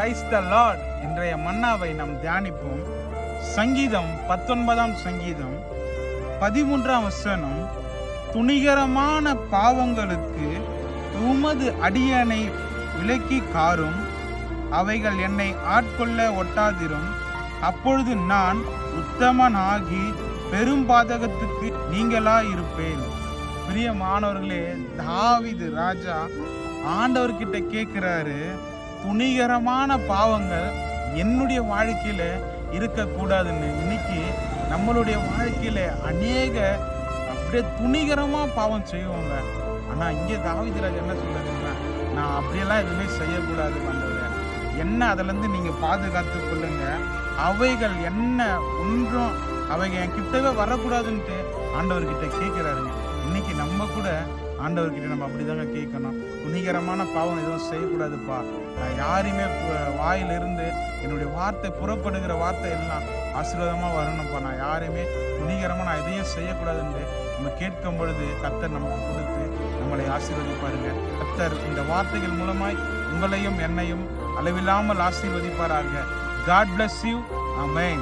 Praise the Lord. இன்றைய மன்னாவை நாம் தியானிப்போம். சங்கீதம் 19ஆம் சங்கீதம் 13ஆம் வசனம். துணிகரமான பாவங்களுக்கு உமது அடியனை விலக்கி காரும், அவைகள் என்னை ஆட்கொள்ள ஒட்டாதிரும். அப்பொழுது நான் உத்தமனாகி பெரும் பாதகத்துக்கு நீங்களாயிருப்பேன். பிரியமானவர்களே, தாவீது ராஜா ஆண்டவர்கிட்ட கேட்கிறாரு, துணிகரமான பாவங்கள் என்னுடைய வாழ்க்கையில இருக்கக்கூடாதுன்னு. இன்னைக்கு நம்மளுடைய வாழ்க்கையில அநேக அப்படியே துணிகரமா பாவம் செய்வோங்க. ஆனா இங்கே தாவீது ராஜா என்ன சொல்றதுன்னா, நான் அப்படியெல்லாம் எதுவுமே செய்யக்கூடாது ஆண்டவரே, என்ன அதிலிருந்து நீங்க பாதுகாத்து கொள்ளுங்க, அவைகள் என்ன ஒன்றும் அவைகள் என் கிட்டவே வரக்கூடாதுன்ட்டு ஆண்டவர்கிட்ட கேட்கிறாருங்க. இன்னைக்கு நம்ம கூட ஆண்டவர்கிட்ட நம்ம அப்படிதாங்க கேட்கணும். துணிகரமான பாவம் எதுவும் செய்யக்கூடாதுப்பா, நான் யாரையுமே வாயிலிருந்து என்னுடைய வார்த்தை புறப்படுகிற வார்த்தை எல்லாம் ஆசீர்வாதமாக வரணும்ப்பா, நான் யாரையுமே துணிகரமாக நான் எதையும் செய்யக்கூடாதுன்னு நம்ம கேட்கும் பொழுது கர்த்தர் நமக்கு கொடுத்து நம்மளை ஆசீர்வதிப்பாருங்க. கர்த்தர் இந்த வார்த்தைகள் மூலமாய் உங்களையும் என்னையும் அளவில்லாமல் ஆசீர்வதிப்பாராக. God bless you. Amen.